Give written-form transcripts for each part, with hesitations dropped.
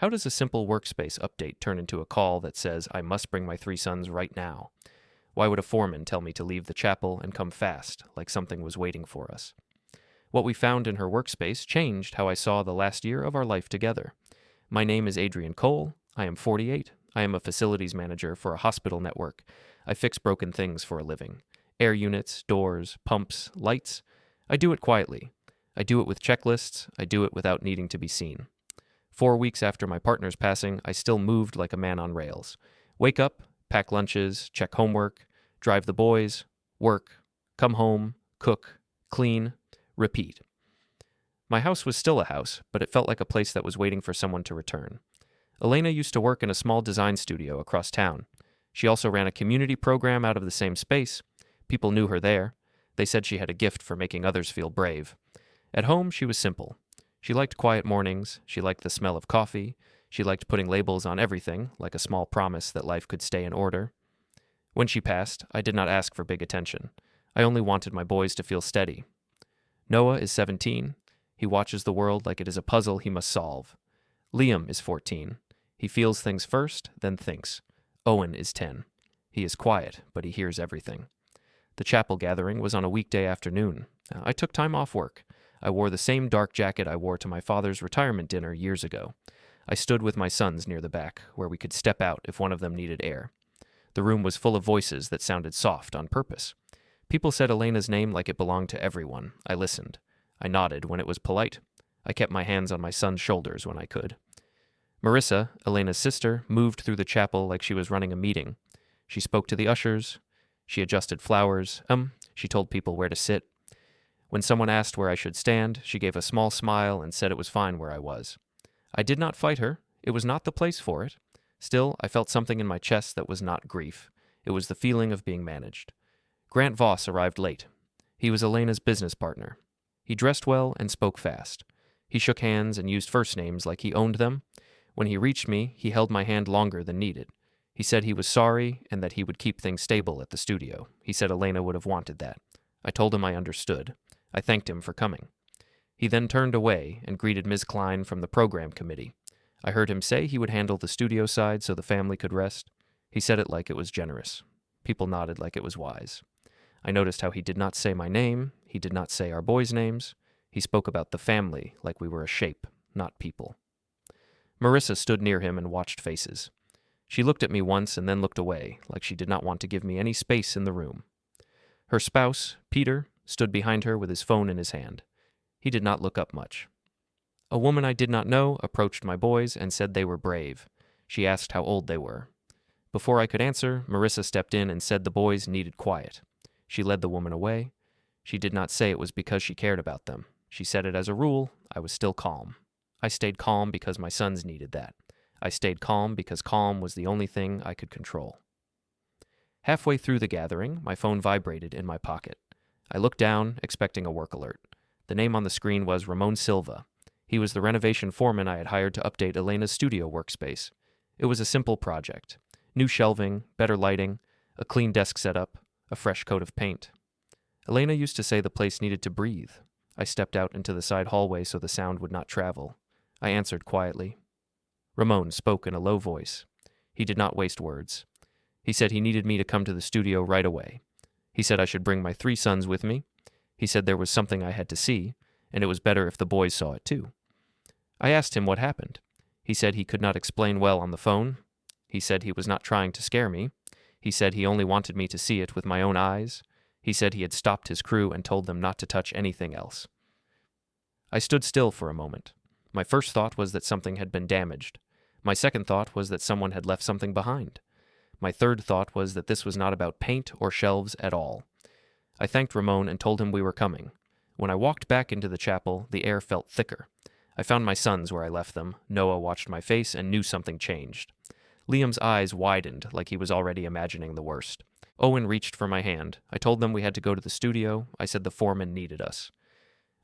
How does a simple Workspace update turn into a call that says, I must bring my 3 sons right now? Why would a foreman tell me to leave the chapel and come fast, like something was waiting for us? What we found in her Workspace changed how I saw the last year of our life together. My name is Adrian Cole. I am 48. I am a facilities manager for a hospital network. I fix broken things for a living. Air units, doors, pumps, lights. I do it quietly. I do it with checklists. I do it without needing to be seen. 4 weeks after my partner's passing, I still moved like a man on rails. Wake up, pack lunches, check homework, drive the boys, work, come home, cook, clean, repeat. My house was still a house, but it felt like a place that was waiting for someone to return. Elena used to work in a small design studio across town. She also ran a community program out of the same space. People knew her there. They said she had a gift for making others feel brave. At home, she was simple. She liked quiet mornings. She liked the smell of coffee. She liked putting labels on everything, like a small promise that life could stay in order. When she passed, I did not ask for big attention. I only wanted my boys to feel steady. Noah is 17. He watches the world like it is a puzzle he must solve. Liam is 14. He feels things first, then thinks. Owen is 10. He is quiet, but he hears everything. The chapel gathering was on a weekday afternoon. I took time off work. I wore the same dark jacket I wore to my father's retirement dinner years ago. I stood with my sons near the back, where we could step out if one of them needed air. The room was full of voices that sounded soft on purpose. People said Elena's name like it belonged to everyone. I listened. I nodded when it was polite. I kept my hands on my son's shoulders when I could. Marissa, Elena's sister, moved through the chapel like she was running a meeting. She spoke to the ushers. She adjusted flowers. She told people where to sit. When someone asked where I should stand, she gave a small smile and said it was fine where I was. I did not fight her. It was not the place for it. Still, I felt something in my chest that was not grief. It was the feeling of being managed. Grant Voss arrived late. He was Elena's business partner. He dressed well and spoke fast. He shook hands and used first names like he owned them. When he reached me, he held my hand longer than needed. He said he was sorry and that he would keep things stable at the studio. He said Elena would have wanted that. I told him I understood. I thanked him for coming. He then turned away and greeted Ms. Klein from the program committee. I heard him say he would handle the studio side so the family could rest. He said it like it was generous. People nodded like it was wise. I noticed how he did not say my name. He did not say our boys' names. He spoke about the family like we were a shape, not people. Marissa stood near him and watched faces. She looked at me once and then looked away, like she did not want to give me any space in the room. Her spouse, Peter, stood behind her with his phone in his hand. He did not look up much. A woman I did not know approached my boys and said they were brave. She asked how old they were. Before I could answer, Marissa stepped in and said the boys needed quiet. She led the woman away. She did not say it was because she cared about them. She said it as a rule. I was still calm. I stayed calm because my sons needed that. I stayed calm because calm was the only thing I could control. Halfway through the gathering, my phone vibrated in my pocket. I looked down, expecting a work alert. The name on the screen was Ramon Silva. He was the renovation foreman I had hired to update Elena's studio workspace. It was a simple project. New shelving, better lighting, a clean desk setup, a fresh coat of paint. Elena used to say the place needed to breathe. I stepped out into the side hallway so the sound would not travel. I answered quietly. Ramon spoke in a low voice. He did not waste words. He said he needed me to come to the studio right away. He said I should bring my 3 sons with me. He said there was something I had to see, and it was better if the boys saw it too. I asked him what happened. He said he could not explain well on the phone. He said he was not trying to scare me. He said he only wanted me to see it with my own eyes. He said he had stopped his crew and told them not to touch anything else. I stood still for a moment. My first thought was that something had been damaged. My second thought was that someone had left something behind. My third thought was that this was not about paint or shelves at all. I thanked Ramon and told him we were coming. When I walked back into the chapel, the air felt thicker. I found my sons where I left them. Noah watched my face and knew something changed. Liam's eyes widened like he was already imagining the worst. Owen reached for my hand. I told them we had to go to the studio. I said the foreman needed us.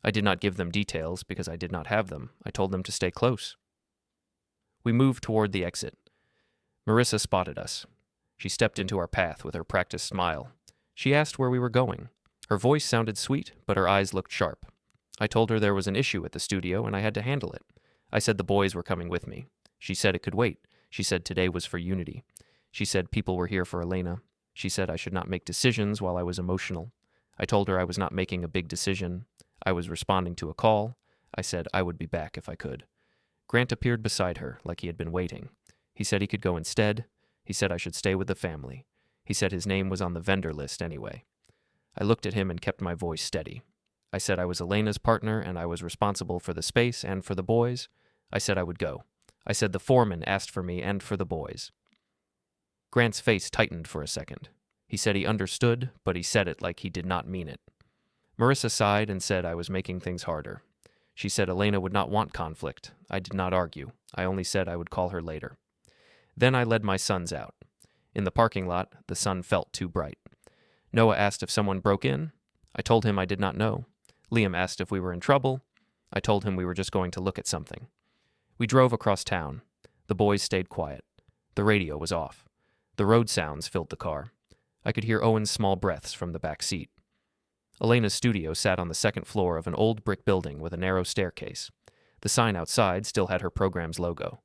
I did not give them details because I did not have them. I told them to stay close. We moved toward the exit. Marissa spotted us. She stepped into our path with her practiced smile. She asked where we were going. Her voice sounded sweet, but her eyes looked sharp. I told her there was an issue at the studio and I had to handle it. I said the boys were coming with me. She said it could wait. She said today was for unity. She said people were here for Elena. She said I should not make decisions while I was emotional. I told her I was not making a big decision. I was responding to a call. I said I would be back if I could. Grant appeared beside her, like he had been waiting. He said he could go instead. He said I should stay with the family. He said his name was on the vendor list anyway. I looked at him and kept my voice steady. I said I was Elena's partner and I was responsible for the space and for the boys. I said I would go. I said the foreman asked for me and for the boys. Grant's face tightened for a second. He said he understood, but he said it like he did not mean it. Marissa sighed and said I was making things harder. She said Elena would not want conflict. I did not argue. I only said I would call her later. Then I led my sons out. In the parking lot, the sun felt too bright. Noah asked if someone broke in. I told him I did not know. Liam asked if we were in trouble. I told him we were just going to look at something. We drove across town. The boys stayed quiet. The radio was off. The road sounds filled the car. I could hear Owen's small breaths from the back seat. Elena's studio sat on the second floor of an old brick building with a narrow staircase. The sign outside still had her program's logo.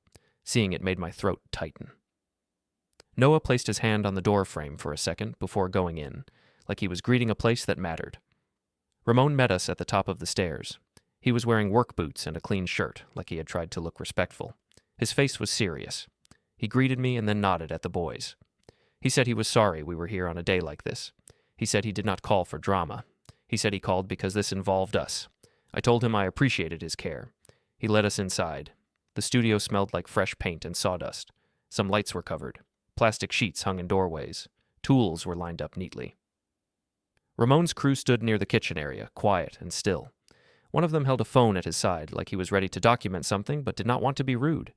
Seeing it made my throat tighten. Noah placed his hand on the door frame for a second before going in, like he was greeting a place that mattered. Ramon met us at the top of the stairs. He was wearing work boots and a clean shirt, like he had tried to look respectful. His face was serious. He greeted me and then nodded at the boys. He said he was sorry we were here on a day like this. He said he did not call for drama. He said he called because this involved us. I told him I appreciated his care. He led us inside. The studio smelled like fresh paint and sawdust. Some lights were covered. Plastic sheets hung in doorways. Tools were lined up neatly. Ramon's crew stood near the kitchen area, quiet and still. One of them held a phone at his side, like he was ready to document something but did not want to be rude.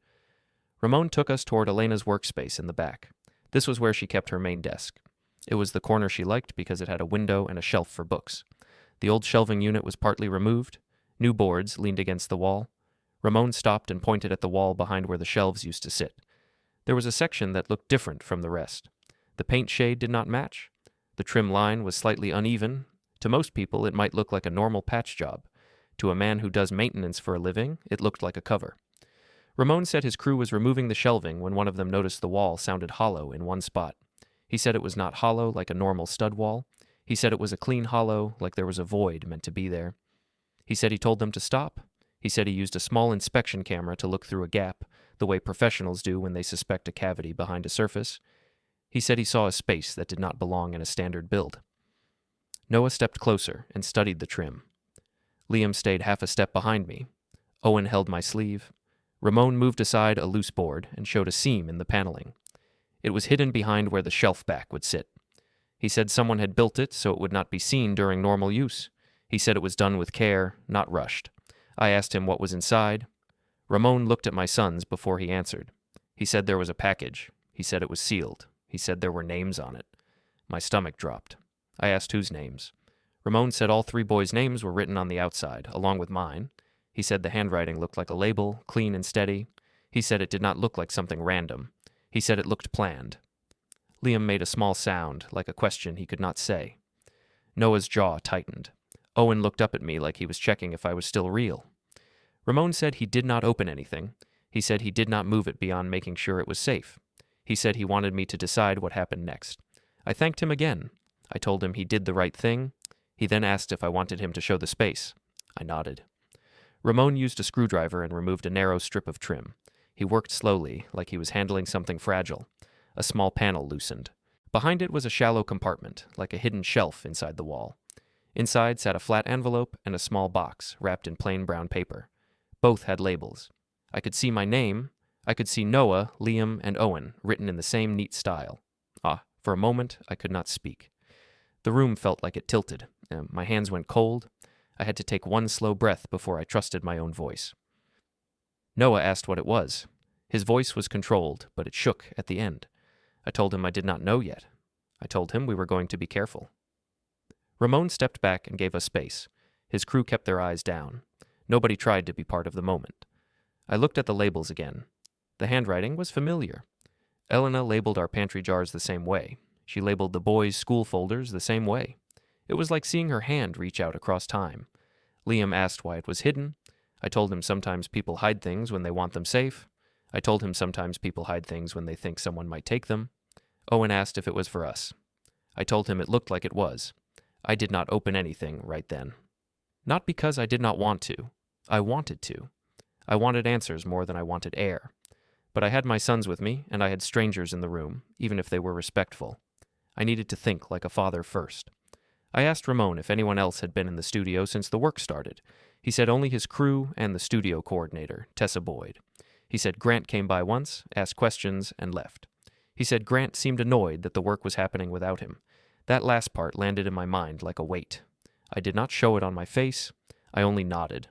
Ramon took us toward Elena's workspace in the back. This was where she kept her main desk. It was the corner she liked because it had a window and a shelf for books. The old shelving unit was partly removed. New boards leaned against the wall. Ramon stopped and pointed at the wall behind where the shelves used to sit. There was a section that looked different from the rest. The paint shade did not match. The trim line was slightly uneven. To most people, it might look like a normal patch job. To a man who does maintenance for a living, it looked like a cover. Ramon said his crew was removing the shelving when one of them noticed the wall sounded hollow in one spot. He said it was not hollow like a normal stud wall. He said it was a clean hollow, like there was a void meant to be there. He said he told them to stop. He said he used a small inspection camera to look through a gap, the way professionals do when they suspect a cavity behind a surface. He said he saw a space that did not belong in a standard build. Noah stepped closer and studied the trim. Liam stayed half a step behind me. Owen held my sleeve. Ramon moved aside a loose board and showed a seam in the paneling. It was hidden behind where the shelf back would sit. He said someone had built it so it would not be seen during normal use. He said it was done with care, not rushed. I asked him what was inside. Ramon looked at my sons before he answered. He said there was a package. He said it was sealed. He said there were names on it. My stomach dropped. I asked whose names. Ramon said all three boys' names were written on the outside, along with mine. He said the handwriting looked like a label, clean and steady. He said it did not look like something random. He said it looked planned. Liam made a small sound, like a question he could not say. Noah's jaw tightened. Owen looked up at me like he was checking if I was still real. Ramon said he did not open anything. He said he did not move it beyond making sure it was safe. He said he wanted me to decide what happened next. I thanked him again. I told him he did the right thing. He then asked if I wanted him to show the space. I nodded. Ramon used a screwdriver and removed a narrow strip of trim. He worked slowly, like he was handling something fragile. A small panel loosened. Behind it was a shallow compartment, like a hidden shelf inside the wall. Inside sat a flat envelope and a small box, wrapped in plain brown paper. Both had labels. I could see my name. I could see Noah, Liam, and Owen, written in the same neat style. For a moment, I could not speak. The room felt like it tilted. My hands went cold. I had to take one slow breath before I trusted my own voice. Noah asked what it was. His voice was controlled, but it shook at the end. I told him I did not know yet. I told him we were going to be careful. Ramon stepped back and gave us space. His crew kept their eyes down. Nobody tried to be part of the moment. I looked at the labels again. The handwriting was familiar. Elena labeled our pantry jars the same way. She labeled the boys' school folders the same way. It was like seeing her hand reach out across time. Liam asked why it was hidden. I told him sometimes people hide things when they want them safe. I told him sometimes people hide things when they think someone might take them. Owen asked if it was for us. I told him it looked like it was. I did not open anything right then. Not because I did not want to. I wanted to. I wanted answers more than I wanted air. But I had my sons with me, and I had strangers in the room, even if they were respectful. I needed to think like a father first. I asked Ramon if anyone else had been in the studio since the work started. He said only his crew and the studio coordinator, Tessa Boyd. He said Grant came by once, asked questions, and left. He said Grant seemed annoyed that the work was happening without him. That last part landed in my mind like a weight. I did not show it on my face. I only nodded.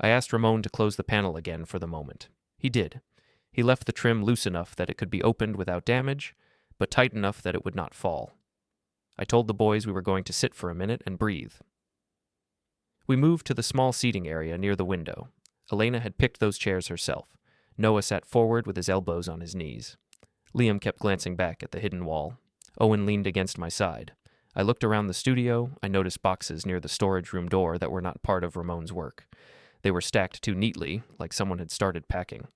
I asked Ramon to close the panel again for the moment. He did. He left the trim loose enough that it could be opened without damage, but tight enough that it would not fall. I told the boys we were going to sit for a minute and breathe. We moved to the small seating area near the window. Elena had picked those chairs herself. Noah sat forward with his elbows on his knees. Liam kept glancing back at the hidden wall. Owen leaned against my side. I looked around the studio. I noticed boxes near the storage room door that were not part of Ramon's work. They were stacked too neatly, like someone had started packing.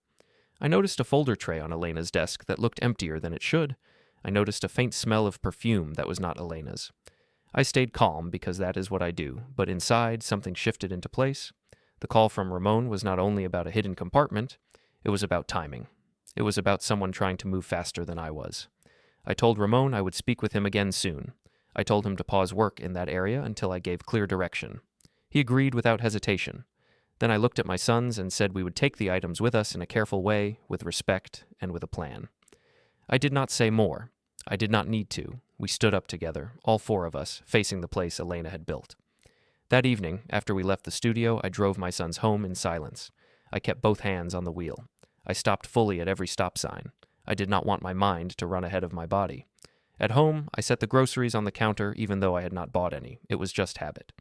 I noticed a folder tray on Elena's desk that looked emptier than it should. I noticed a faint smell of perfume that was not Elena's. I stayed calm because that is what I do, but inside something shifted into place. The call from Ramon was not only about a hidden compartment, it was about timing. It was about someone trying to move faster than I was. I told Ramon I would speak with him again soon. I told him to pause work in that area until I gave clear direction. He agreed without hesitation. Then I looked at my sons and said we would take the items with us in a careful way, with respect, and with a plan. I did not say more. I did not need to. We stood up together, all four of us, facing the place Elena had built. That evening, after we left the studio, I drove my sons home in silence. I kept both hands on the wheel. I stopped fully at every stop sign. I did not want my mind to run ahead of my body. At home, I set the groceries on the counter even though I had not bought any. It was just habit.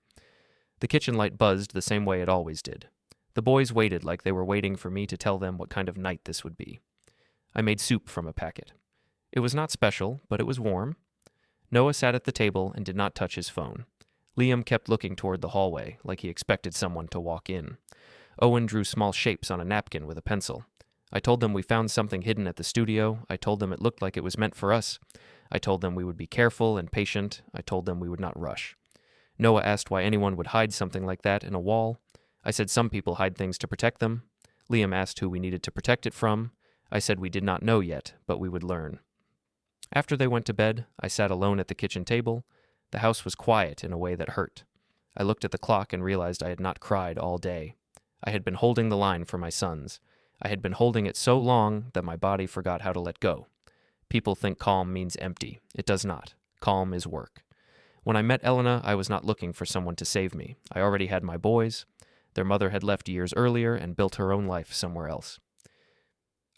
The kitchen light buzzed the same way it always did. The boys waited like they were waiting for me to tell them what kind of night this would be. I made soup from a packet. It was not special, but it was warm. Noah sat at the table and did not touch his phone. Liam kept looking toward the hallway, like he expected someone to walk in. Owen drew small shapes on a napkin with a pencil. I told them we found something hidden at the studio. I told them it looked like it was meant for us. I told them we would be careful and patient. I told them we would not rush. Noah asked why anyone would hide something like that in a wall. I said some people hide things to protect them. Liam asked who we needed to protect it from. I said we did not know yet, but we would learn. After they went to bed, I sat alone at the kitchen table. The house was quiet in a way that hurt. I looked at the clock and realized I had not cried all day. I had been holding the line for my sons. I had been holding it so long that my body forgot how to let go. People think calm means empty. It does not. Calm is work. When I met Elena, I was not looking for someone to save me. I already had my boys. Their mother had left years earlier and built her own life somewhere else.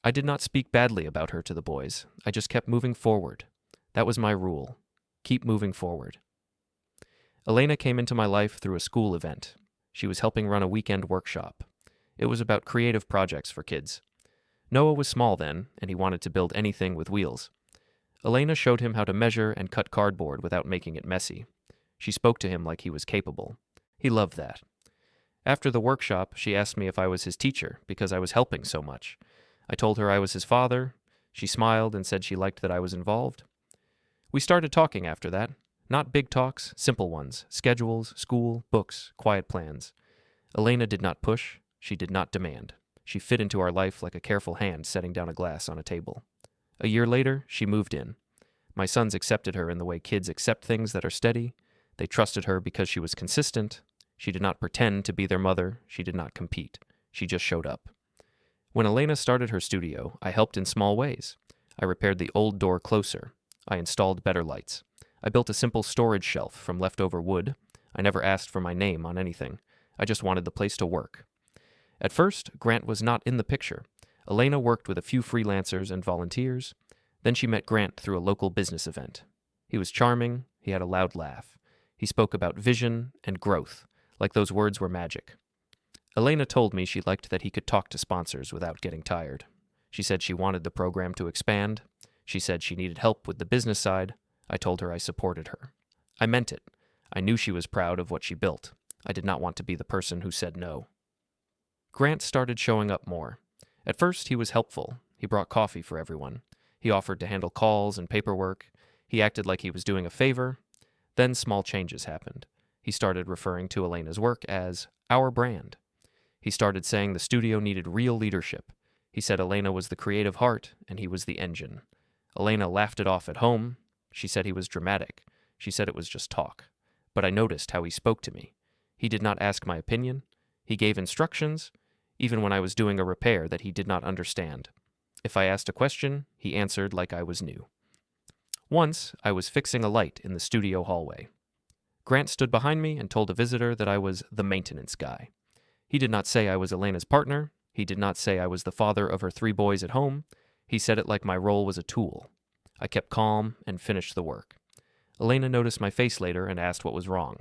I did not speak badly about her to the boys. I just kept moving forward. That was my rule. Keep moving forward. Elena came into my life through a school event. She was helping run a weekend workshop. It was about creative projects for kids. Noah was small then, and he wanted to build anything with wheels. Elena showed him how to measure and cut cardboard without making it messy. She spoke to him like he was capable. He loved that. After the workshop, she asked me if I was his teacher because I was helping so much. I told her I was his father. She smiled and said she liked that I was involved. We started talking after that. Not big talks, simple ones. Schedules, school, books, quiet plans. Elena did not push. She did not demand. She fit into our life like a careful hand setting down a glass on a table. A year later, she moved in. My sons accepted her in the way kids accept things that are steady. They trusted her because she was consistent. She did not pretend to be their mother. She did not compete. She just showed up. When Elena started her studio, I helped in small ways. I repaired the old door closer. I installed better lights. I built a simple storage shelf from leftover wood. I never asked for my name on anything. I just wanted the place to work. At first, Grant was not in the picture. Elena worked with a few freelancers and volunteers. Then she met Grant through a local business event. He was charming. He had a loud laugh. He spoke about vision and growth, like those words were magic. Elena told me she liked that he could talk to sponsors without getting tired. She said she wanted the program to expand. She said she needed help with the business side. I told her I supported her. I meant it. I knew she was proud of what she built. I did not want to be the person who said no. Grant started showing up more. At first, he was helpful. He brought coffee for everyone. He offered to handle calls and paperwork. He acted like he was doing a favor. Then small changes happened. He started referring to Elena's work as our brand. He started saying the studio needed real leadership. He said Elena was the creative heart and he was the engine. Elena laughed it off at home. She said he was dramatic. She said it was just talk. But I noticed how he spoke to me. He did not ask my opinion. He gave instructions, even when I was doing a repair that he did not understand. If I asked a question, he answered like I was new. Once, I was fixing a light in the studio hallway. Grant stood behind me and told a visitor that I was the maintenance guy. He did not say I was Elena's partner. He did not say I was the father of her 3 boys at home. He said it like my role was a tool. I kept calm and finished the work. Elena noticed my face later and asked what was wrong.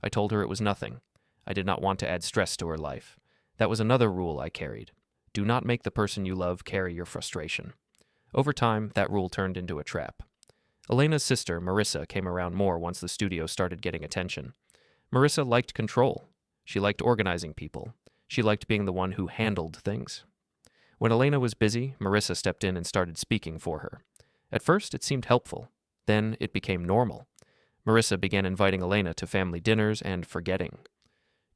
I told her it was nothing. I did not want to add stress to her life. That was another rule I carried. Do not make the person you love carry your frustration. Over time, that rule turned into a trap. Elena's sister, Marissa, came around more once the studio started getting attention. Marissa liked control. She liked organizing people. She liked being the one who handled things. When Elena was busy, Marissa stepped in and started speaking for her. At first, it seemed helpful. Then it became normal. Marissa began inviting Elena to family dinners and forgetting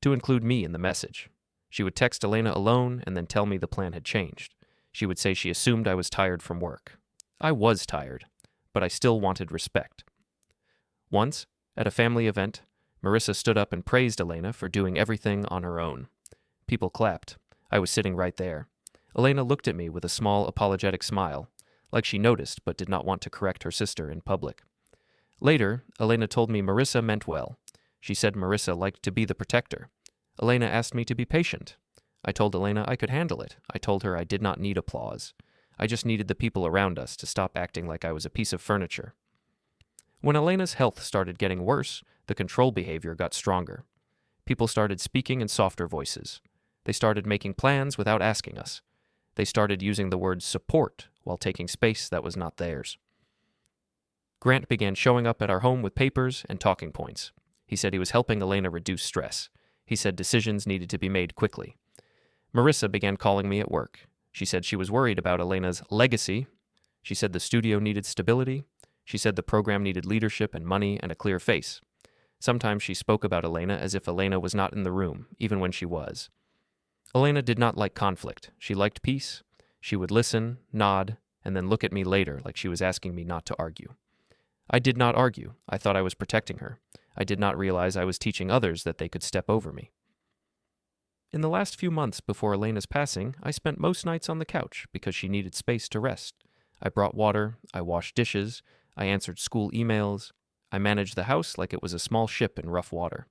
to include me in the message. She would text Elena alone and then tell me the plan had changed. She would say she assumed I was tired from work. I was tired, but I still wanted respect. Once, at a family event, Marissa stood up and praised Elena for doing everything on her own. People clapped. I was sitting right there. Elena looked at me with a small apologetic smile, like she noticed but did not want to correct her sister in public. Later, Elena told me Marissa meant well. She said Marissa liked to be the protector. Elena asked me to be patient. I told Elena I could handle it. I told her I did not need applause. I just needed the people around us to stop acting like I was a piece of furniture. When Elena's health started getting worse, the control behavior got stronger. People started speaking in softer voices. They started making plans without asking us. They started using the word support while taking space that was not theirs. Grant began showing up at our home with papers and talking points. He said he was helping Elena reduce stress. He said decisions needed to be made quickly. Marissa began calling me at work. She said she was worried about Elena's legacy. She said the studio needed stability. She said the program needed leadership and money and a clear face. Sometimes she spoke about Elena as if Elena was not in the room, even when she was. Elena did not like conflict. She liked peace. She would listen, nod, and then look at me later like she was asking me not to argue. I did not argue. I thought I was protecting her. I did not realize I was teaching others that they could step over me. In the last few months before Elena's passing, I spent most nights on the couch because she needed space to rest. I brought water, I washed dishes, I answered school emails, I managed the house like it was a small ship in rough water.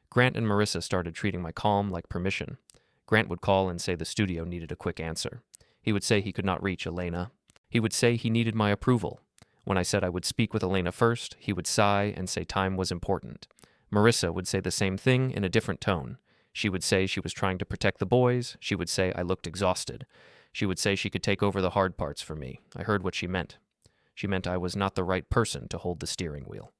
Grant and Marissa started treating my calm like permission. Grant would call and say the studio needed a quick answer. He would say he could not reach Elena. He would say he needed my approval. When I said I would speak with Elena first, he would sigh and say time was important. Marissa would say the same thing in a different tone. She would say she was trying to protect the boys. She would say I looked exhausted. She would say she could take over the hard parts for me. I heard what she meant. She meant I was not the right person to hold the steering wheel.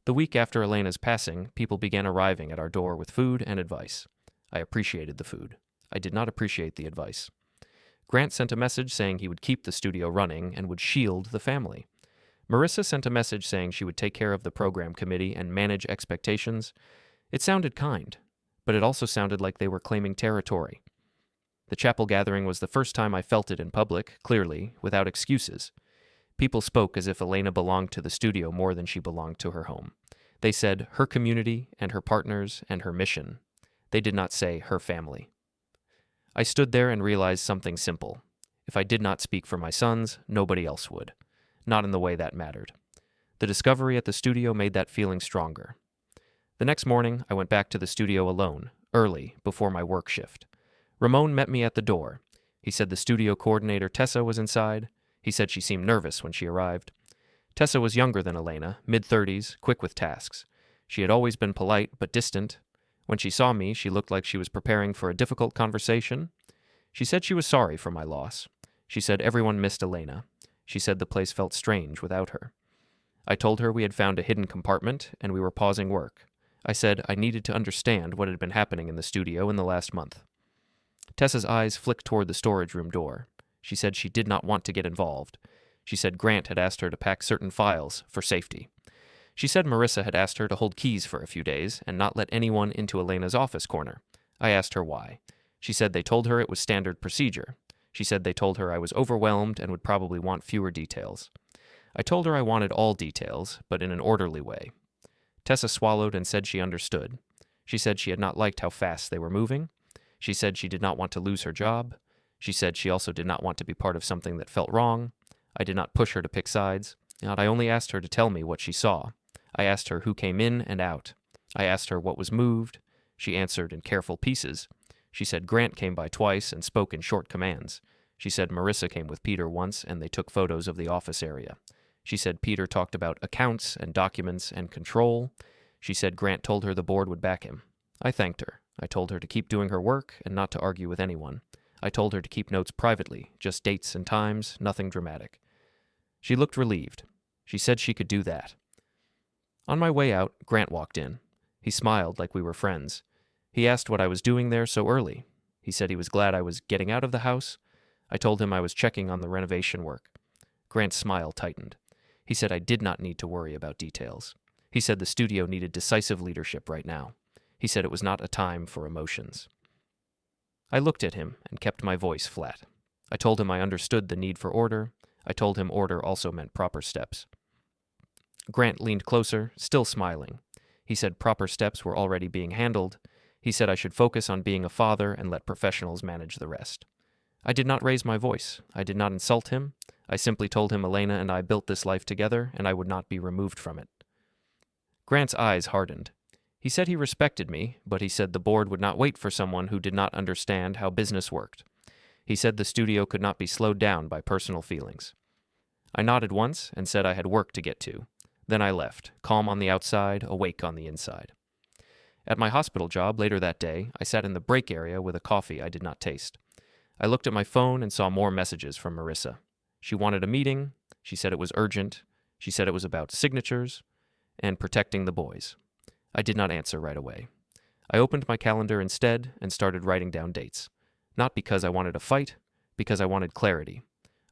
The week after Elena's passing, people began arriving at our door with food and advice. I appreciated the food. I did not appreciate the advice. Grant sent a message saying he would keep the studio running and would shield the family. Marissa sent a message saying she would take care of the program committee and manage expectations. It sounded kind, but it also sounded like they were claiming territory. The chapel gathering was the first time I felt it in public, clearly, without excuses. People spoke as if Elena belonged to the studio more than she belonged to her home. They said her community and her partners and her mission. They did not say her family. I stood there and realized something simple. If I did not speak for my sons, nobody else would. Not in the way that mattered. The discovery at the studio made that feeling stronger. The next morning, I went back to the studio alone, early, before my work shift. Ramon met me at the door. He said the studio coordinator, Tessa, was inside. He said she seemed nervous when she arrived. Tessa was younger than Elena, mid-30s, quick with tasks. She had always been polite but distant. When she saw me, she looked like she was preparing for a difficult conversation. She said she was sorry for my loss. She said everyone missed Elena. She said the place felt strange without her. I told her we had found a hidden compartment and we were pausing work. I said I needed to understand what had been happening in the studio in the last month. Tessa's eyes flicked toward the storage room door. She said she did not want to get involved. She said Grant had asked her to pack certain files for safety. She said Marissa had asked her to hold keys for a few days and not let anyone into Elena's office corner. I asked her why. She said they told her it was standard procedure. She said they told her I was overwhelmed and would probably want fewer details. I told her I wanted all details, but in an orderly way. Tessa swallowed and said she understood. She said she had not liked how fast they were moving. She said she did not want to lose her job. She said she also did not want to be part of something that felt wrong. I did not push her to pick sides. I only asked her to tell me what she saw. I asked her who came in and out. I asked her what was moved. She answered in careful pieces. She said Grant came by twice and spoke in short commands. She said Marissa came with Peter once and they took photos of the office area. She said Peter talked about accounts and documents and control. She said Grant told her the board would back him. I thanked her. I told her to keep doing her work and not to argue with anyone. I told her to keep notes privately, just dates and times, nothing dramatic. She looked relieved. She said she could do that. On my way out, Grant walked in. He smiled like we were friends. He asked what I was doing there so early. He said he was glad I was getting out of the house. I told him I was checking on the renovation work. Grant's smile tightened. He said I did not need to worry about details. He said the studio needed decisive leadership right now. He said it was not a time for emotions. I looked at him and kept my voice flat. I told him I understood the need for order. I told him order also meant proper steps. Grant leaned closer, still smiling. He said proper steps were already being handled. He said I should focus on being a father and let professionals manage the rest. I did not raise my voice. I did not insult him. I simply told him Elena and I built this life together and I would not be removed from it. Grant's eyes hardened. He said he respected me, but he said the board would not wait for someone who did not understand how business worked. He said the studio could not be slowed down by personal feelings. I nodded once and said I had work to get to. Then I left, calm on the outside, awake on the inside. At my hospital job later that day, I sat in the break area with a coffee I did not taste. I looked at my phone and saw more messages from Marissa. She wanted a meeting. She said it was urgent. She said it was about signatures and protecting the boys. I did not answer right away. I opened my calendar instead and started writing down dates. Not because I wanted a fight, because I wanted clarity.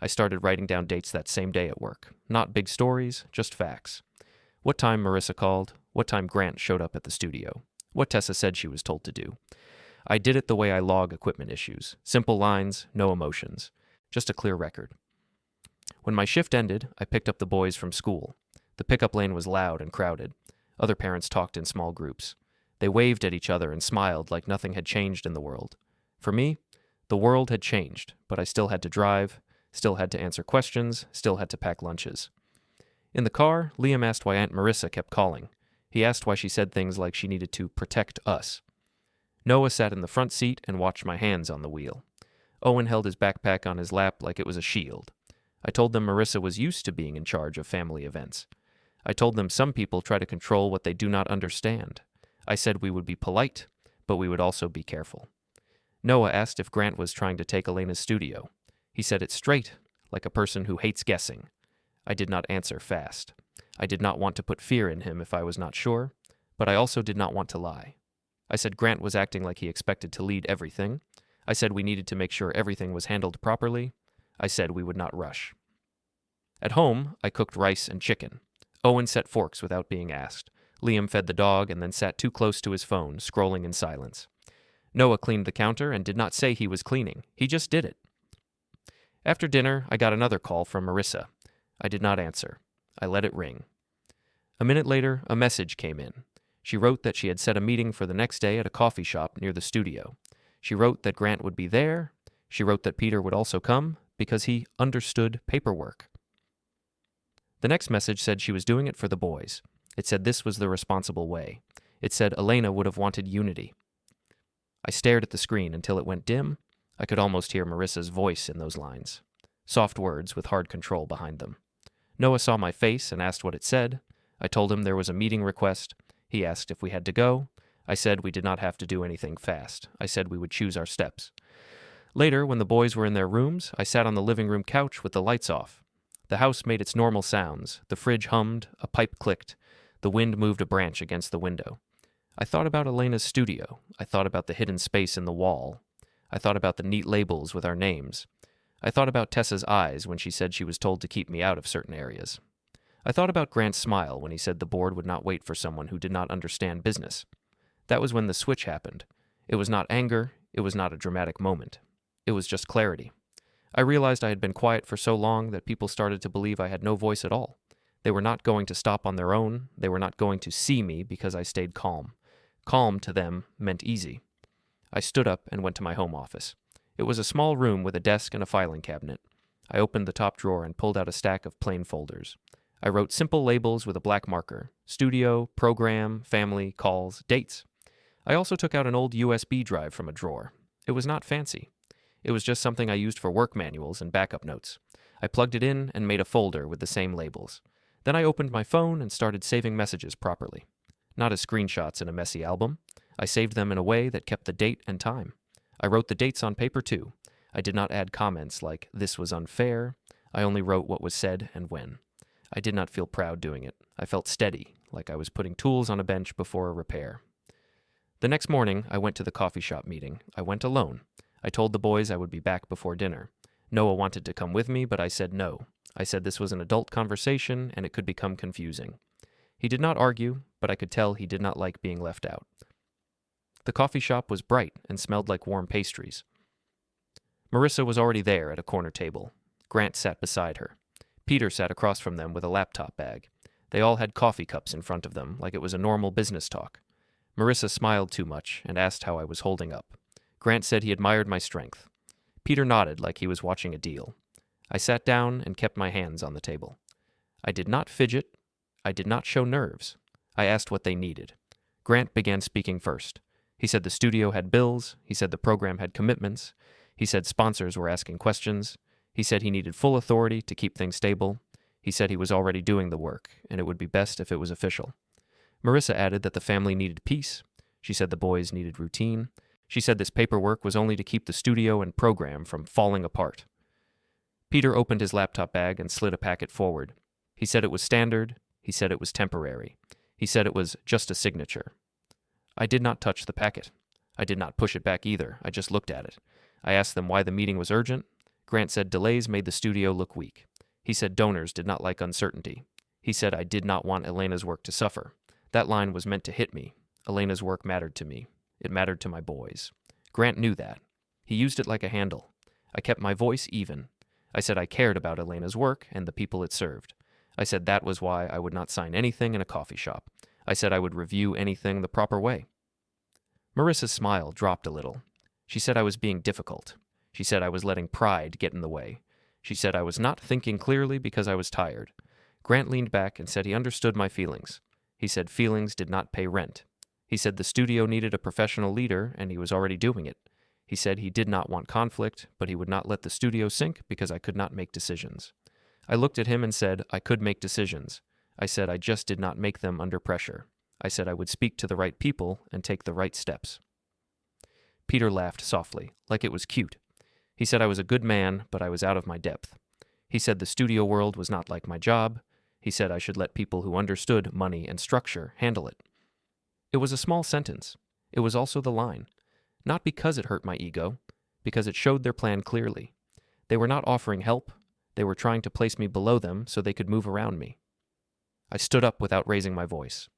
I started writing down dates that same day at work. Not big stories, just facts. What time Marissa called, what time Grant showed up at the studio, what Tessa said she was told to do. I did it the way I log equipment issues. Simple lines, no emotions. Just a clear record. When my shift ended, I picked up the boys from school. The pickup lane was loud and crowded. Other parents talked in small groups. They waved at each other and smiled like nothing had changed in the world. For me, the world had changed, but I still had to drive, still had to answer questions, still had to pack lunches. In the car, Liam asked why Aunt Marissa kept calling. He asked why she said things like she needed to protect us. Noah sat in the front seat and watched my hands on the wheel. Owen held his backpack on his lap like it was a shield. I told them Marissa was used to being in charge of family events. I told them some people try to control what they do not understand. I said we would be polite, but we would also be careful. Noah asked if Grant was trying to take Elena's studio. He said it straight, like a person who hates guessing. I did not answer fast. I did not want to put fear in him if I was not sure, but I also did not want to lie. I said Grant was acting like he expected to lead everything. I said we needed to make sure everything was handled properly. I said we would not rush. At home, I cooked rice and chicken. Owen set forks without being asked. Liam fed the dog and then sat too close to his phone, scrolling in silence. Noah cleaned the counter and did not say he was cleaning. He just did it. After dinner, I got another call from Marissa. I did not answer. I let it ring. A minute later, a message came in. She wrote that she had set a meeting for the next day at a coffee shop near the studio. She wrote that Grant would be there. She wrote that Peter would also come because he understood paperwork. The next message said she was doing it for the boys. It said this was the responsible way. It said Elena would have wanted unity. I stared at the screen until it went dim. I could almost hear Marissa's voice in those lines. Soft words with hard control behind them. Noah saw my face and asked what it said. I told him there was a meeting request. He asked if we had to go. I said we did not have to do anything fast. I said we would choose our steps. Later, when the boys were in their rooms, I sat on the living room couch with the lights off. The house made its normal sounds. The fridge hummed, a pipe clicked. The wind moved a branch against the window. I thought about Elena's studio. I thought about the hidden space in the wall. I thought about the neat labels with our names. I thought about Tessa's eyes when she said she was told to keep me out of certain areas. I thought about Grant's smile when he said the board would not wait for someone who did not understand business. That was when the switch happened. It was not anger, it was not a dramatic moment. It was just clarity. I realized I had been quiet for so long that people started to believe I had no voice at all. They were not going to stop on their own. They were not going to see me because I stayed calm. Calm to them meant easy. I stood up and went to my home office. It was a small room with a desk and a filing cabinet. I opened the top drawer and pulled out a stack of plain folders. I wrote simple labels with a black marker: studio, program, family, calls, dates. I also took out an old USB drive from a drawer. It was not fancy. It was just something I used for work manuals and backup notes. I plugged it in and made a folder with the same labels. Then I opened my phone and started saving messages properly. Not as screenshots in a messy album. I saved them in a way that kept the date and time. I wrote the dates on paper too. I did not add comments like, "This was unfair." I only wrote what was said and when. I did not feel proud doing it. I felt steady, like I was putting tools on a bench before a repair. The next morning, I went to the coffee shop meeting. I went alone. I told the boys I would be back before dinner. Noah wanted to come with me, but I said no. I said this was an adult conversation and it could become confusing. He did not argue, but I could tell he did not like being left out. The coffee shop was bright and smelled like warm pastries. Marissa was already there at a corner table. Grant sat beside her. Peter sat across from them with a laptop bag. They all had coffee cups in front of them, like it was a normal business talk. Marissa smiled too much and asked how I was holding up. Grant said he admired my strength. Peter nodded like he was watching a deal. I sat down and kept my hands on the table. I did not fidget. I did not show nerves. I asked what they needed. Grant began speaking first. He said the studio had bills. He said the program had commitments. He said sponsors were asking questions. He said he needed full authority to keep things stable. He said he was already doing the work, and it would be best if it was official. Marissa added that the family needed peace. She said the boys needed routine. She said this paperwork was only to keep the studio and program from falling apart. Peter opened his laptop bag and slid a packet forward. He said it was standard. He said it was temporary. He said it was just a signature. I did not touch the packet. I did not push it back either. I just looked at it. I asked them why the meeting was urgent. Grant said delays made the studio look weak. He said donors did not like uncertainty. He said I did not want Elena's work to suffer. That line was meant to hit me. Elena's work mattered to me. It mattered to my boys. Grant knew that. He used it like a handle. I kept my voice even. I said I cared about Elena's work and the people it served. I said that was why I would not sign anything in a coffee shop. I said I would review anything the proper way. Marissa's smile dropped a little. She said I was being difficult. She said I was letting pride get in the way. She said I was not thinking clearly because I was tired. Grant leaned back and said he understood my feelings. He said feelings did not pay rent. He said the studio needed a professional leader, and he was already doing it. He said he did not want conflict, but he would not let the studio sink because I could not make decisions. I looked at him and said I could make decisions. I said I just did not make them under pressure. I said I would speak to the right people and take the right steps. Peter laughed softly, like it was cute. He said I was a good man, but I was out of my depth. He said the studio world was not like my job. He said I should let people who understood money and structure handle it. It was a small sentence. It was also the line. Not because it hurt my ego, because it showed their plan clearly. They were not offering help. They were trying to place me below them so they could move around me. I stood up without raising my voice.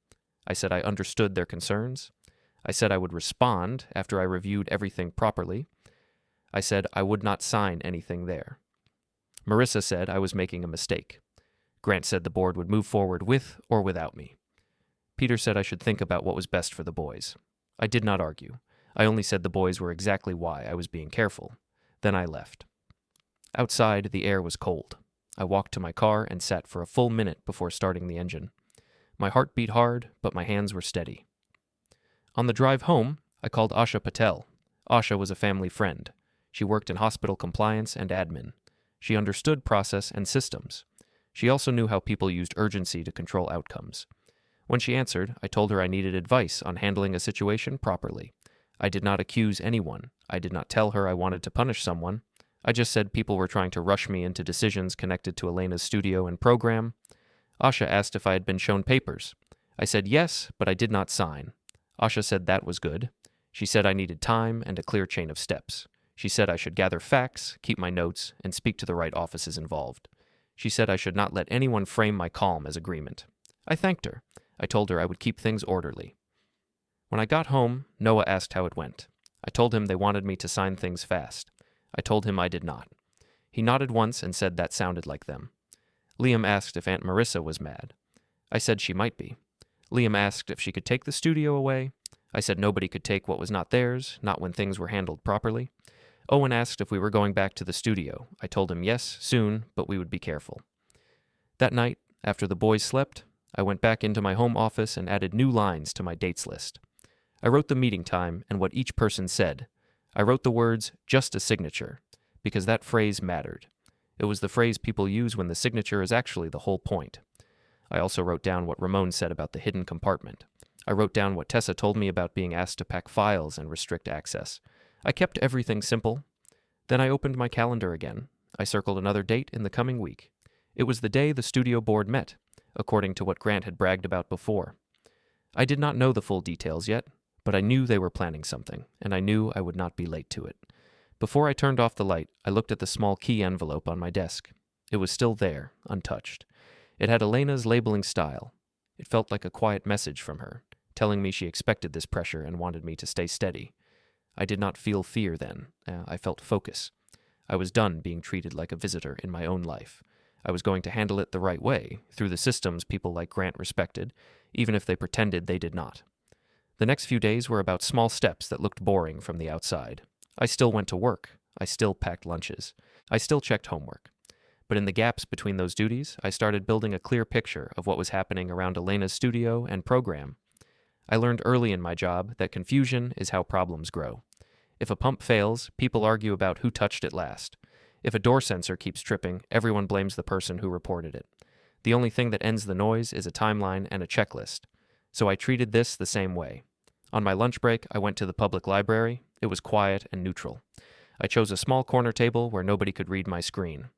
I said I understood their concerns. I said I would respond after I reviewed everything properly. I said I would not sign anything there. Marissa said I was making a mistake. Grant said the board would move forward with or without me. Peter said I should think about what was best for the boys. I did not argue. I only said the boys were exactly why I was being careful. Then I left. Outside, the air was cold. I walked to my car and sat for a full minute before starting the engine. My heart beat hard, but my hands were steady. On the drive home, I called Asha Patel. Asha was a family friend. She worked in hospital compliance and admin. She understood process and systems. She also knew how people used urgency to control outcomes. When she answered, I told her I needed advice on handling a situation properly. I did not accuse anyone. I did not tell her I wanted to punish someone. I just said people were trying to rush me into decisions connected to Elena's studio and program. Asha asked if I had been shown papers. I said yes, but I did not sign. Asha said that was good. She said I needed time and a clear chain of steps. She said I should gather facts, keep my notes, and speak to the right offices involved. She said I should not let anyone frame my calm as agreement. I thanked her. I told her I would keep things orderly. When I got home, Noah asked how it went. I told him they wanted me to sign things fast. I told him I did not. He nodded once and said that sounded like them. Liam asked if Aunt Marissa was mad. I said she might be. Liam asked if she could take the studio away. I said nobody could take what was not theirs, not when things were handled properly. Owen asked if we were going back to the studio. I told him yes, soon, but we would be careful. That night, after the boys slept, I went back into my home office and added new lines to my dates list. I wrote the meeting time and what each person said. I wrote the words, "just a signature," because that phrase mattered. It was the phrase people use when the signature is actually the whole point. I also wrote down what Ramon said about the hidden compartment. I wrote down what Tessa told me about being asked to pack files and restrict access. I kept everything simple. Then I opened my calendar again. I circled another date in the coming week. It was the day the studio board met, according to what Grant had bragged about before. I did not know the full details yet, but I knew they were planning something, and I knew I would not be late to it. Before I turned off the light, I looked at the small key envelope on my desk. It was still there, untouched. It had Elena's labeling style. It felt like a quiet message from her, telling me she expected this pressure and wanted me to stay steady. I did not feel fear then. I felt focus. I was done being treated like a visitor in my own life. I was going to handle it the right way, through the systems people like Grant respected, even if they pretended they did not. The next few days were about small steps that looked boring from the outside. I still went to work. I still packed lunches. I still checked homework. But in the gaps between those duties, I started building a clear picture of what was happening around Elena's studio and program. I learned early in my job that confusion is how problems grow. If a pump fails, people argue about who touched it last. If a door sensor keeps tripping, everyone blames the person who reported it. The only thing that ends the noise is a timeline and a checklist. So I treated this the same way. On my lunch break, I went to the public library. It was quiet and neutral. I chose a small corner table where nobody could read my screen.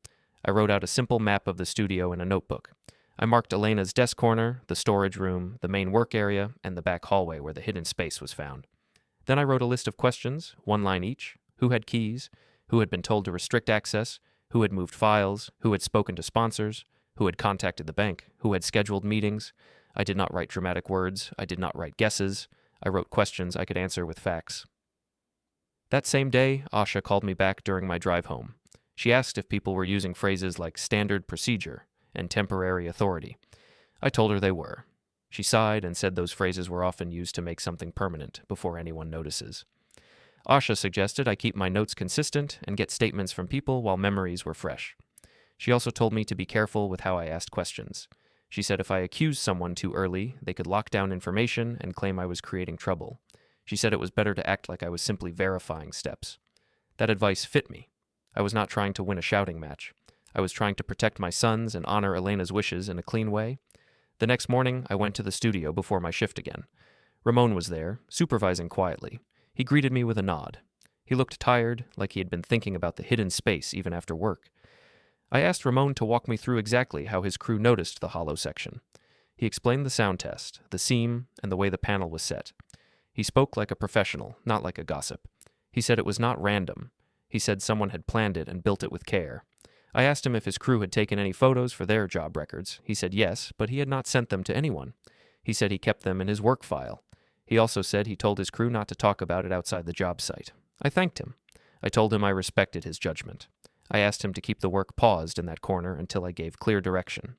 I wrote out a simple map of the studio in a notebook. I marked Elena's desk corner, the storage room, the main work area, and the back hallway where the hidden space was found. Then I wrote a list of questions, one line each: who had keys, who had been told to restrict access, who had moved files, who had spoken to sponsors, who had contacted the bank, who had scheduled meetings. I did not write dramatic words. I did not write guesses. I wrote questions I could answer with facts. That same day, Asha called me back during my drive home. She asked if people were using phrases like standard procedure and temporary authority. I told her they were. She sighed and said those phrases were often used to make something permanent before anyone notices. Asha suggested I keep my notes consistent and get statements from people while memories were fresh. She also told me to be careful with how I asked questions. She said if I accused someone too early, they could lock down information and claim I was creating trouble. She said it was better to act like I was simply verifying steps. That advice fit me. I was not trying to win a shouting match. I was trying to protect my sons and honor Elena's wishes in a clean way. The next morning, I went to the studio before my shift again. Ramon was there, supervising quietly. He greeted me with a nod. He looked tired, like he had been thinking about the hidden space even after work. I asked Ramon to walk me through exactly how his crew noticed the hollow section. He explained the sound test, the seam, and the way the panel was set. He spoke like a professional, not like a gossip. He said it was not random. He said someone had planned it and built it with care. I asked him if his crew had taken any photos for their job records. He said yes, but he had not sent them to anyone. He said he kept them in his work file. He also said he told his crew not to talk about it outside the job site. I thanked him. I told him I respected his judgment. I asked him to keep the work paused in that corner until I gave clear direction.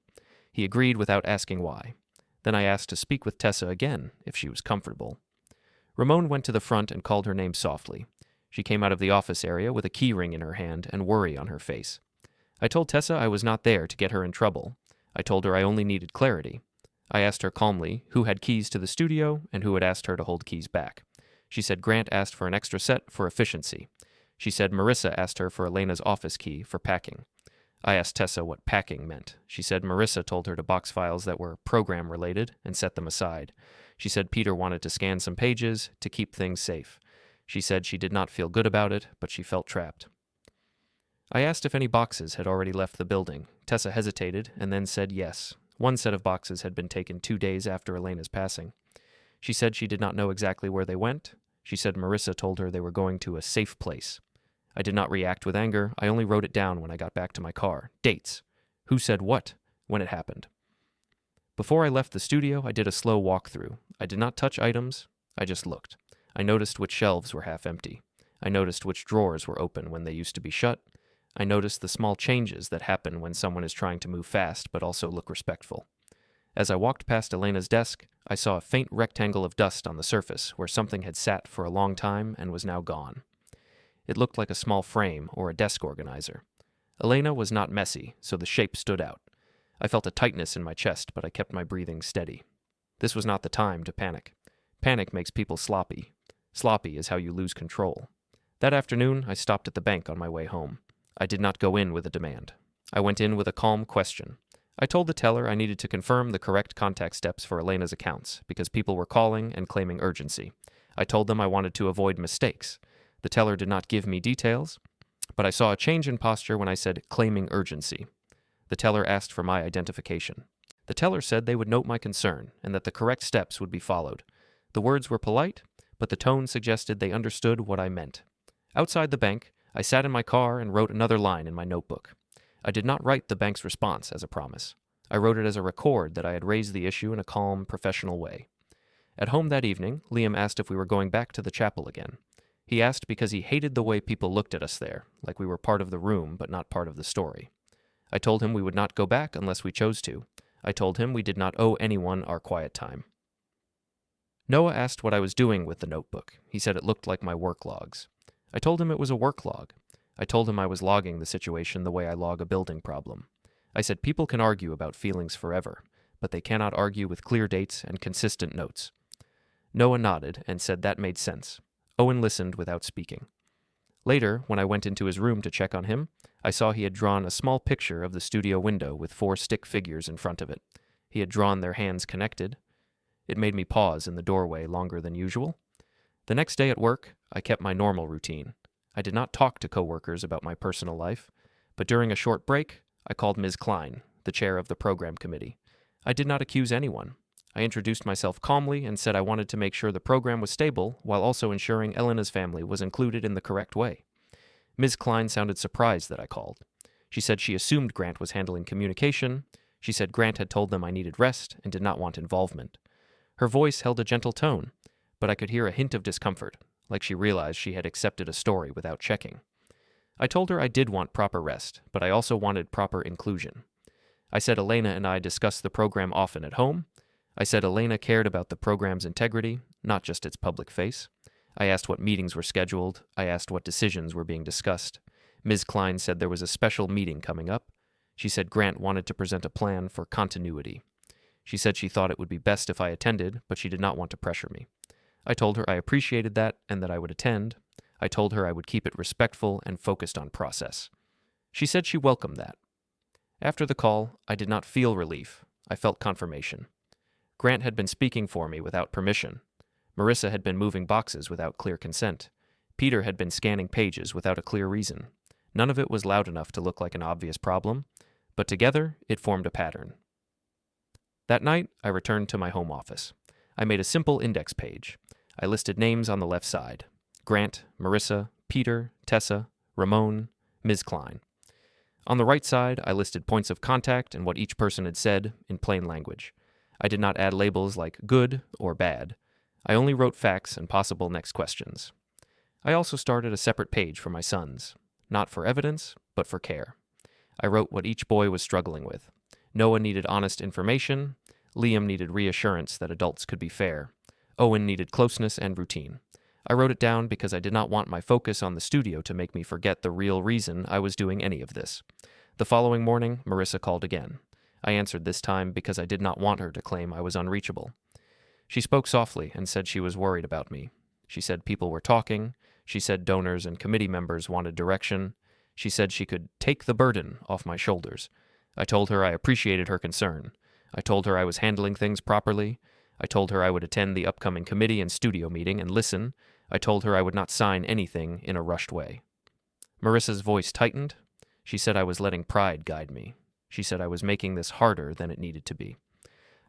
He agreed without asking why. Then I asked to speak with Tessa again, if she was comfortable. Ramon went to the front and called her name softly. She came out of the office area with a key ring in her hand and worry on her face. I told Tessa I was not there to get her in trouble. I told her I only needed clarity. I asked her calmly who had keys to the studio and who had asked her to hold keys back. She said Grant asked for an extra set for efficiency. She said Marissa asked her for Elena's office key for packing. I asked Tessa what packing meant. She said Marissa told her to box files that were program-related and set them aside. She said Peter wanted to scan some pages to keep things safe. She said she did not feel good about it, but she felt trapped. I asked if any boxes had already left the building. Tessa hesitated and then said yes. One set of boxes had been taken 2 days after Elena's passing. She said she did not know exactly where they went. She said Marissa told her they were going to a safe place. I did not react with anger. I only wrote it down when I got back to my car. Dates. Who said what, when it happened. Before I left the studio, I did a slow walkthrough. I did not touch items. I just looked. I noticed which shelves were half empty. I noticed which drawers were open when they used to be shut. I noticed the small changes that happen when someone is trying to move fast but also look respectful. As I walked past Elena's desk, I saw a faint rectangle of dust on the surface where something had sat for a long time and was now gone. It looked like a small frame or a desk organizer. Elena was not messy, so the shape stood out. I felt a tightness in my chest, but I kept my breathing steady. This was not the time to panic. Panic makes people sloppy. Sloppy is how you lose control. That afternoon, I stopped at the bank on my way home. I did not go in with a demand. I went in with a calm question. I told the teller I needed to confirm the correct contact steps for Elena's accounts because people were calling and claiming urgency. I told them I wanted to avoid mistakes. The teller did not give me details, but I saw a change in posture when I said claiming urgency. The teller asked for my identification. The teller said they would note my concern and that the correct steps would be followed. The words were polite, but the tone suggested they understood what I meant. Outside the bank, I sat in my car and wrote another line in my notebook. I did not write the bank's response as a promise. I wrote it as a record that I had raised the issue in a calm, professional way. At home that evening, Liam asked if we were going back to the chapel again. He asked because he hated the way people looked at us there, like we were part of the room but not part of the story. I told him we would not go back unless we chose to. I told him we did not owe anyone our quiet time. Noah asked what I was doing with the notebook. He said it looked like my work logs. I told him it was a work log. I told him I was logging the situation the way I log a building problem. I said people can argue about feelings forever, but they cannot argue with clear dates and consistent notes. Noah nodded and said that made sense. Owen listened without speaking. Later, when I went into his room to check on him, I saw he had drawn a small picture of the studio window with 4 stick figures in front of it. He had drawn their hands connected. It made me pause in the doorway longer than usual. The next day at work, I kept my normal routine. I did not talk to coworkers about my personal life, but during a short break, I called Ms. Klein, the chair of the program committee. I did not accuse anyone. I introduced myself calmly and said I wanted to make sure the program was stable while also ensuring Elena's family was included in the correct way. Ms. Klein sounded surprised that I called. She said she assumed Grant was handling communication. She said Grant had told them I needed rest and did not want involvement. Her voice held a gentle tone, but I could hear a hint of discomfort, like she realized she had accepted a story without checking. I told her I did want proper rest, but I also wanted proper inclusion. I said Elena and I discussed the program often at home. I said Elena cared about the program's integrity, not just its public face. I asked what meetings were scheduled. I asked what decisions were being discussed. Ms. Klein said there was a special meeting coming up. She said Grant wanted to present a plan for continuity. She said she thought it would be best if I attended, but she did not want to pressure me. I told her I appreciated that and that I would attend. I told her I would keep it respectful and focused on process. She said she welcomed that. After the call, I did not feel relief. I felt confirmation. Grant had been speaking for me without permission. Marissa had been moving boxes without clear consent. Peter had been scanning pages without a clear reason. None of it was loud enough to look like an obvious problem, but together it formed a pattern. That night, I returned to my home office. I made a simple index page. I listed names on the left side. Grant, Marissa, Peter, Tessa, Ramon, Ms. Klein. On the right side, I listed points of contact and what each person had said in plain language. I did not add labels like good or bad. I only wrote facts and possible next questions. I also started a separate page for my sons, not for evidence, but for care. I wrote what each boy was struggling with. Noah needed honest information. Liam needed reassurance that adults could be fair. Owen needed closeness and routine. I wrote it down because I did not want my focus on the studio to make me forget the real reason I was doing any of this. The following morning, Marissa called again. I answered this time because I did not want her to claim I was unreachable. She spoke softly and said she was worried about me. She said people were talking. She said donors and committee members wanted direction. She said she could take the burden off my shoulders. I told her I appreciated her concern. I told her I was handling things properly. I told her I would attend the upcoming committee and studio meeting and listen. I told her I would not sign anything in a rushed way. Marissa's voice tightened. She said I was letting pride guide me. She said I was making this harder than it needed to be.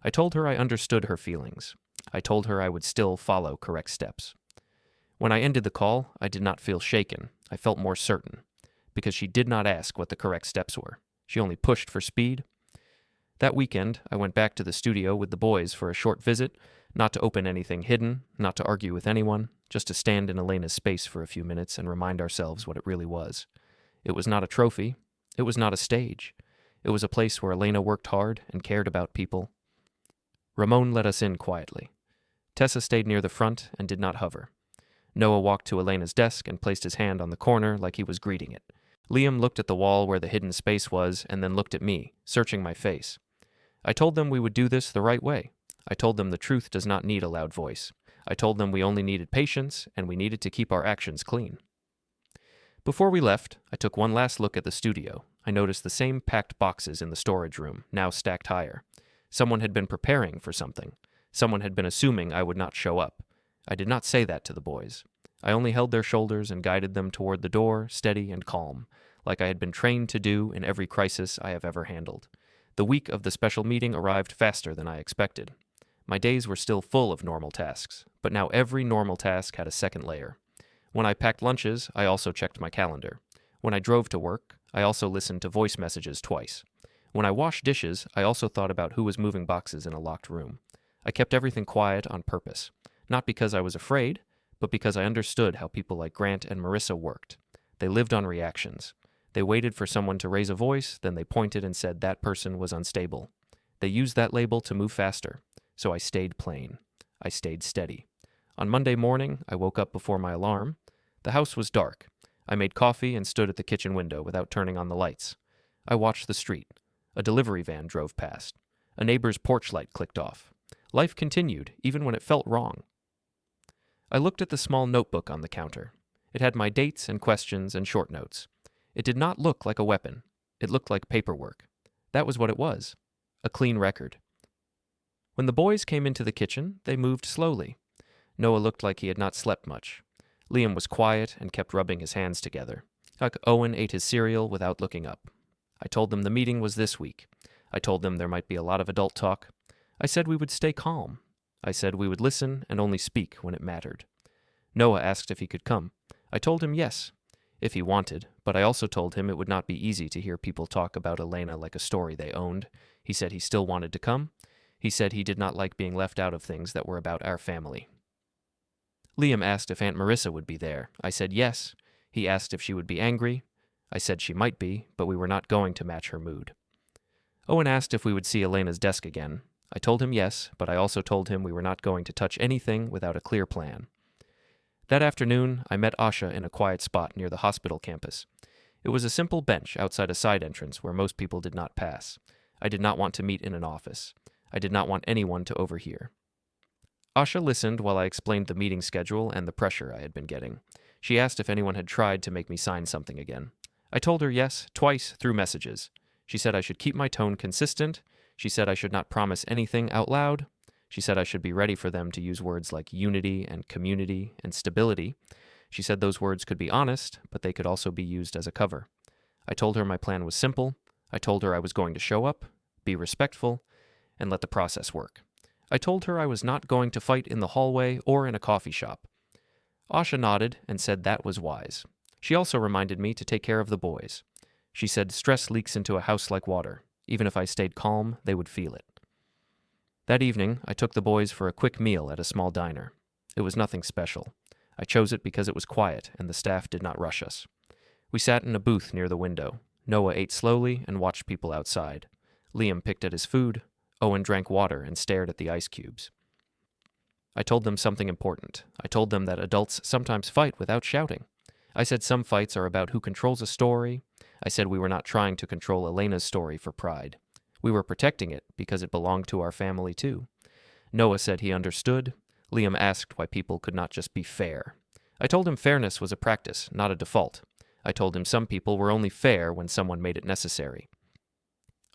I told her I understood her feelings. I told her I would still follow correct steps. When I ended the call, I did not feel shaken. I felt more certain, because she did not ask what the correct steps were. She only pushed for speed. That weekend, I went back to the studio with the boys for a short visit, not to open anything hidden, not to argue with anyone, just to stand in Elena's space for a few minutes and remind ourselves what it really was. It was not a trophy. It was not a stage. It was a place where Elena worked hard and cared about people. Ramon let us in quietly. Tessa stayed near the front and did not hover. Noah walked to Elena's desk and placed his hand on the corner like he was greeting it. Liam looked at the wall where the hidden space was and then looked at me, searching my face. I told them we would do this the right way. I told them the truth does not need a loud voice. I told them we only needed patience and we needed to keep our actions clean. Before we left, I took one last look at the studio. I noticed the same packed boxes in the storage room, now stacked higher. Someone had been preparing for something. Someone had been assuming I would not show up. I did not say that to the boys. I only held their shoulders and guided them toward the door, steady and calm, like I had been trained to do in every crisis I have ever handled. The week of the special meeting arrived faster than I expected. My days were still full of normal tasks, but now every normal task had a second layer. When I packed lunches, I also checked my calendar. When I drove to work, I also listened to voice messages twice. When I washed dishes, I also thought about who was moving boxes in a locked room. I kept everything quiet on purpose, not because I was afraid, but because I understood how people like Grant and Marissa worked. They lived on reactions. They waited for someone to raise a voice, then they pointed and said that person was unstable. They used that label to move faster, so I stayed plain. I stayed steady. On Monday morning, I woke up before my alarm. The house was dark. I made coffee and stood at the kitchen window without turning on the lights. I watched the street. A delivery van drove past. A neighbor's porch light clicked off. Life continued, even when it felt wrong. I looked at the small notebook on the counter. It had my dates and questions and short notes. It did not look like a weapon. It looked like paperwork. That was what it was. A clean record. When the boys came into the kitchen, they moved slowly. Noah looked like he had not slept much. Liam was quiet and kept rubbing his hands together. Owen ate his cereal without looking up. I told them the meeting was this week. I told them there might be a lot of adult talk. I said we would stay calm. I said we would listen and only speak when it mattered. Noah asked if he could come. I told him yes, if he wanted, but I also told him it would not be easy to hear people talk about Elena like a story they owned. He said he still wanted to come. He said he did not like being left out of things that were about our family. Liam asked if Aunt Marissa would be there. I said yes. He asked if she would be angry. I said she might be, but we were not going to match her mood. Owen asked if we would see Elena's desk again. I told him yes, but I also told him we were not going to touch anything without a clear plan. That afternoon, I met Asha in a quiet spot near the hospital campus. It was a simple bench outside a side entrance where most people did not pass. I did not want to meet in an office. I did not want anyone to overhear. Asha listened while I explained the meeting schedule and the pressure I had been getting. She asked if anyone had tried to make me sign something again. I told her yes, twice through messages. She said I should keep my tone consistent. She said I should not promise anything out loud. She said I should be ready for them to use words like unity and community and stability. She said those words could be honest, but they could also be used as a cover. I told her my plan was simple. I told her I was going to show up, be respectful, and let the process work. I told her I was not going to fight in the hallway or in a coffee shop. Asha nodded and said that was wise. She also reminded me to take care of the boys. She said stress leaks into a house like water. Even if I stayed calm, they would feel it. That evening, I took the boys for a quick meal at a small diner. It was nothing special. I chose it because it was quiet and the staff did not rush us. We sat in a booth near the window. Noah ate slowly and watched people outside. Liam picked at his food. Owen drank water and stared at the ice cubes. I told them something important. I told them that adults sometimes fight without shouting. I said some fights are about who controls a story. I said we were not trying to control Elena's story for pride. We were protecting it because it belonged to our family too. Noah said he understood. Liam asked why people could not just be fair. I told him fairness was a practice, not a default. I told him some people were only fair when someone made it necessary.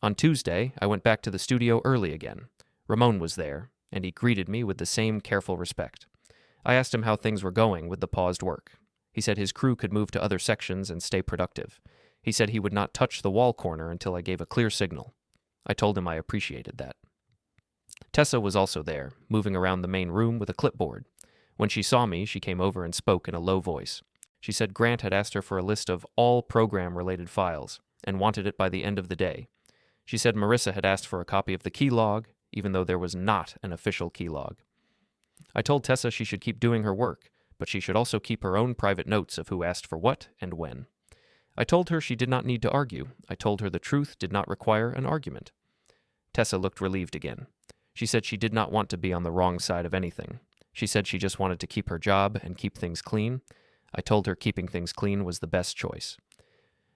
On Tuesday, I went back to the studio early again. Ramon was there, and he greeted me with the same careful respect. I asked him how things were going with the paused work. He said his crew could move to other sections and stay productive. He said he would not touch the wall corner until I gave a clear signal. I told him I appreciated that. Tessa was also there, moving around the main room with a clipboard. When she saw me, she came over and spoke in a low voice. She said Grant had asked her for a list of all program-related files and wanted it by the end of the day. She said Marissa had asked for a copy of the keylog, even though there was not an official keylog. I told Tessa she should keep doing her work, but she should also keep her own private notes of who asked for what and when. I told her she did not need to argue. I told her the truth did not require an argument. Tessa looked relieved again. She said she did not want to be on the wrong side of anything. She said she just wanted to keep her job and keep things clean. I told her keeping things clean was the best choice.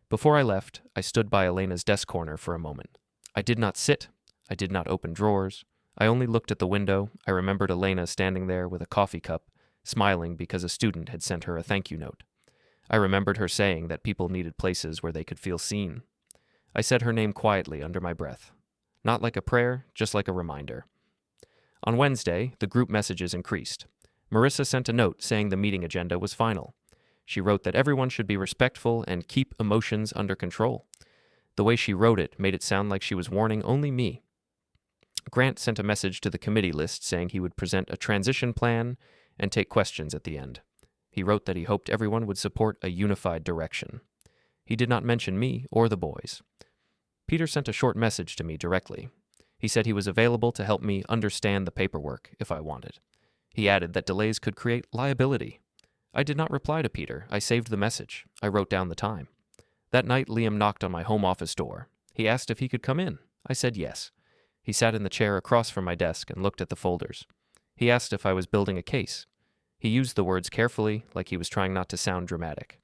Before I left, I stood by Elena's desk corner for a moment. I did not sit. I did not open drawers. I only looked at the window. I remembered Elena standing there with a coffee cup, smiling because a student had sent her a thank you note. I remembered her saying that people needed places where they could feel seen. I said her name quietly under my breath. Not like a prayer, just like a reminder. On Wednesday, the group messages increased. Marissa sent a note saying the meeting agenda was final. She wrote that everyone should be respectful and keep emotions under control. The way she wrote it made it sound like she was warning only me. Grant sent a message to the committee list saying he would present a transition plan and take questions at the end. He wrote that he hoped everyone would support a unified direction. He did not mention me or the boys. Peter sent a short message to me directly. He said he was available to help me understand the paperwork if I wanted. He added that delays could create liability. I did not reply to Peter. I saved the message. I wrote down the time. That night, Liam knocked on my home office door. He asked if he could come in. I said yes. He sat in the chair across from my desk and looked at the folders. He asked if I was building a case. He used the words carefully, like he was trying not to sound dramatic.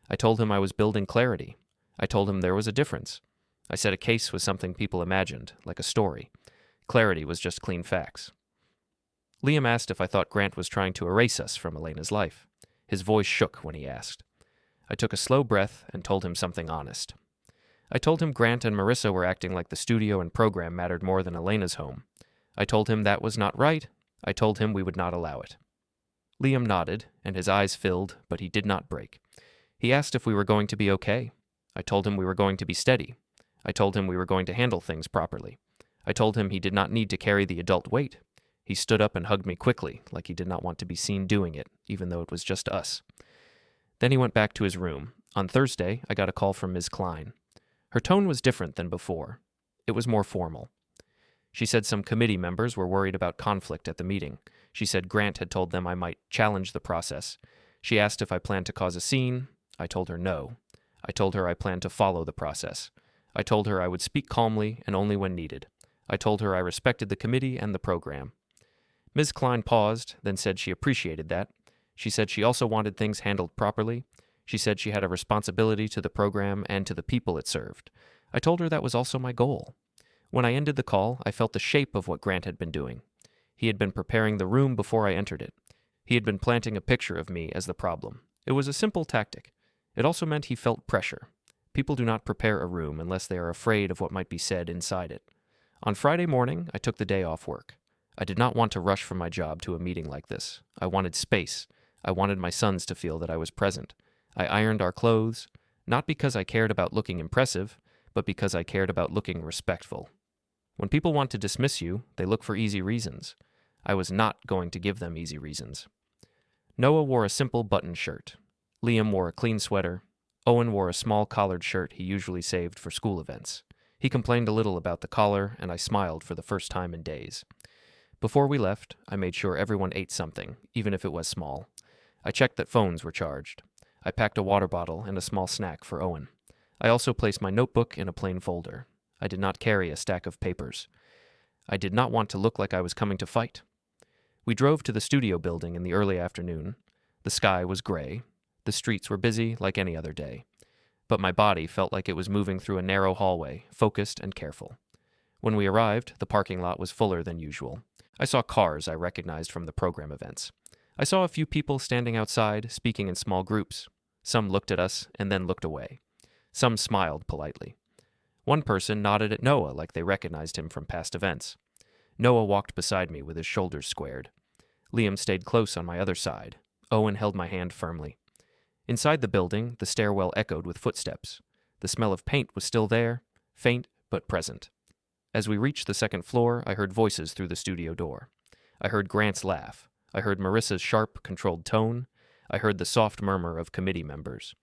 I told him I was building clarity. I told him there was a difference. I said a case was something people imagined, like a story. Clarity was just clean facts. Liam asked if I thought Grant was trying to erase us from Elena's life. His voice shook when he asked. I took a slow breath and told him something honest. I told him Grant and Marissa were acting like the studio and program mattered more than Elena's home. I told him that was not right. I told him we would not allow it. Liam nodded, and his eyes filled, but he did not break. He asked if we were going to be okay. I told him we were going to be steady. I told him we were going to handle things properly. I told him he did not need to carry the adult weight. He stood up and hugged me quickly, like he did not want to be seen doing it, even though it was just us. Then he went back to his room. On Thursday, I got a call from Ms. Klein. Her tone was different than before. It was more formal. She said some committee members were worried about conflict at the meeting. She said Grant had told them I might challenge the process. She asked if I planned to cause a scene. I told her no. I told her I planned to follow the process. I told her I would speak calmly and only when needed. I told her I respected the committee and the program. Ms. Klein paused, then said she appreciated that. She said she also wanted things handled properly. She said she had a responsibility to the program and to the people it served. I told her that was also my goal. When I ended the call, I felt the shape of what Grant had been doing. He had been preparing the room before I entered it. He had been planting a picture of me as the problem. It was a simple tactic. It also meant he felt pressure. People do not prepare a room unless they are afraid of what might be said inside it. On Friday morning, I took the day off work. I did not want to rush from my job to a meeting like this. I wanted space. I wanted my sons to feel that I was present. I ironed our clothes, not because I cared about looking impressive, but because I cared about looking respectful. When people want to dismiss you, they look for easy reasons. I was not going to give them easy reasons. Noah wore a simple button shirt. Liam wore a clean sweater. Owen wore a small collared shirt he usually saved for school events. He complained a little about the collar, and I smiled for the first time in days. Before we left, I made sure everyone ate something, even if it was small. I checked that phones were charged. I packed a water bottle and a small snack for Owen. I also placed my notebook in a plain folder. I did not carry a stack of papers. I did not want to look like I was coming to fight. We drove to the studio building in the early afternoon. The sky was gray. The streets were busy like any other day. But my body felt like it was moving through a narrow hallway, focused and careful. When we arrived, the parking lot was fuller than usual. I saw cars I recognized from the program events. I saw a few people standing outside, speaking in small groups. Some looked at us and then looked away. Some smiled politely. One person nodded at Noah like they recognized him from past events. Noah walked beside me with his shoulders squared. Liam stayed close on my other side. Owen held my hand firmly. Inside the building, the stairwell echoed with footsteps. The smell of paint was still there, faint but present. As we reached the second floor, I heard voices through the studio door. I heard Grant's laugh. I heard Marissa's sharp, controlled tone. I heard the soft murmur of committee members.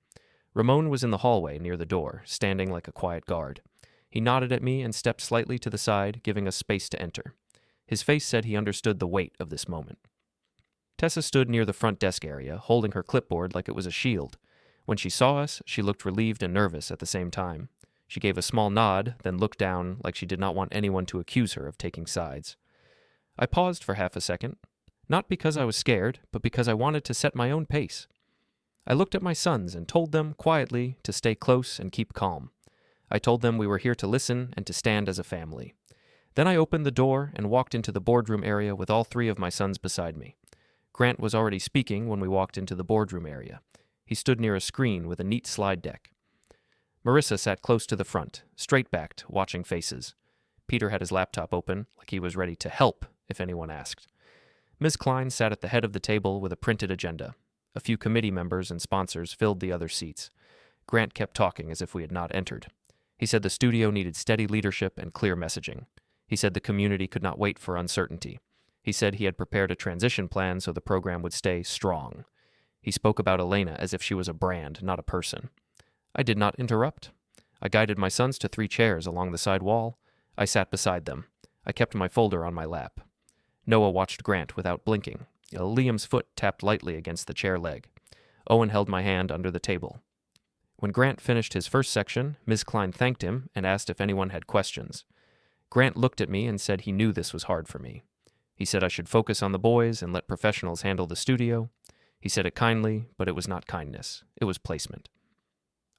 Ramon was in the hallway near the door, standing like a quiet guard. He nodded at me and stepped slightly to the side, giving us space to enter. His face said he understood the weight of this moment. Tessa stood near the front desk area, holding her clipboard like it was a shield. When she saw us, she looked relieved and nervous at the same time. She gave a small nod, then looked down like she did not want anyone to accuse her of taking sides. I paused for half a second, not because I was scared, but because I wanted to set my own pace. I looked at my sons and told them, quietly, to stay close and keep calm. I told them we were here to listen and to stand as a family. Then I opened the door and walked into the boardroom area with all 3 of my sons beside me. Grant was already speaking when we walked into the boardroom area. He stood near a screen with a neat slide deck. Marissa sat close to the front, straight-backed, watching faces. Peter had his laptop open, like he was ready to help if anyone asked. Ms. Klein sat at the head of the table with a printed agenda. A few committee members and sponsors filled the other seats. Grant kept talking as if we had not entered. He said the studio needed steady leadership and clear messaging. He said the community could not wait for uncertainty. He said he had prepared a transition plan so the program would stay strong. He spoke about Elena as if she was a brand, not a person. I did not interrupt. I guided my sons to 3 chairs along the side wall. I sat beside them. I kept my folder on my lap. Noah watched Grant without blinking. Liam's foot tapped lightly against the chair leg. Owen held my hand under the table. When Grant finished his first section, Ms. Klein thanked him and asked if anyone had questions. Grant looked at me and said he knew this was hard for me. He said I should focus on the boys and let professionals handle the studio. He said it kindly, but it was not kindness. It was placement.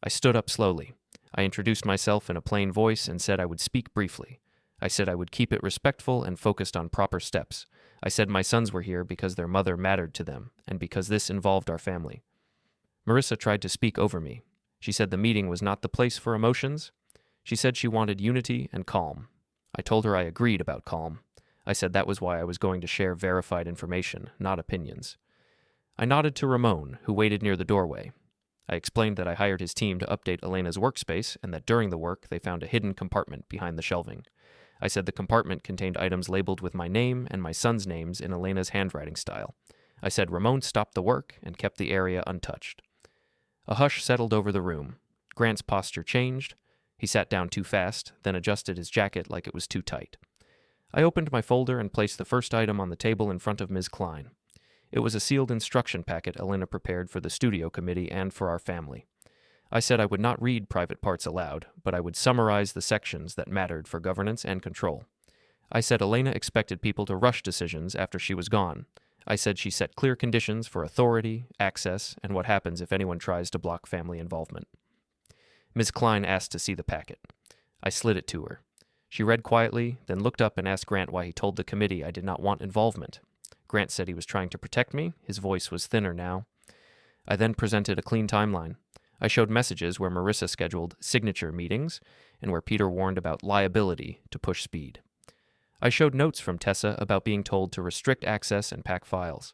I stood up slowly. I introduced myself in a plain voice and said I would speak briefly. I said I would keep it respectful and focused on proper steps. I said my sons were here because their mother mattered to them, and because this involved our family. Marissa tried to speak over me. She said the meeting was not the place for emotions. She said she wanted unity and calm. I told her I agreed about calm. I said that was why I was going to share verified information, not opinions. I nodded to Ramon, who waited near the doorway. I explained that I hired his team to update Elena's workspace and that during the work they found a hidden compartment behind the shelving. I said the compartment contained items labeled with my name and my son's names in Elena's handwriting style. I said Ramon stopped the work and kept the area untouched. A hush settled over the room. Grant's posture changed. He sat down too fast, then adjusted his jacket like it was too tight. I opened my folder and placed the first item on the table in front of Ms. Klein. It was a sealed instruction packet Elena prepared for the studio committee and for our family. I said I would not read private parts aloud, but I would summarize the sections that mattered for governance and control. I said Elena expected people to rush decisions after she was gone. I said she set clear conditions for authority, access, and what happens if anyone tries to block family involvement. Ms. Klein asked to see the packet. I slid it to her. She read quietly, then looked up and asked Grant why he told the committee I did not want involvement. Grant said he was trying to protect me. His voice was thinner now. I then presented a clean timeline. I showed messages where Marissa scheduled signature meetings and where Peter warned about liability to push speed. I showed notes from Tessa about being told to restrict access and pack files.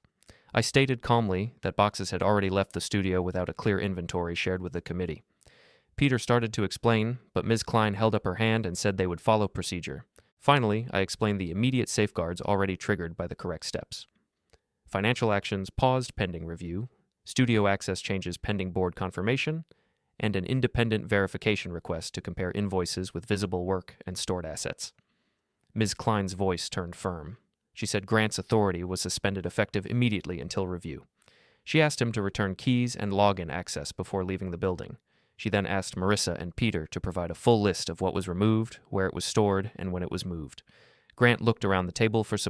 I stated calmly that boxes had already left the studio without a clear inventory shared with the committee. Peter started to explain, but Ms. Klein held up her hand and said they would follow procedure. Finally, I explained the immediate safeguards already triggered by the correct steps. Financial actions paused pending review, studio access changes pending board confirmation, and an independent verification request to compare invoices with visible work and stored assets. Ms. Klein's voice turned firm. She said Grant's authority was suspended effective immediately until review. She asked him to return keys and login access before leaving the building. She then asked Marissa and Peter to provide a full list of what was removed, where it was stored, and when it was moved. Grant looked around the table for support.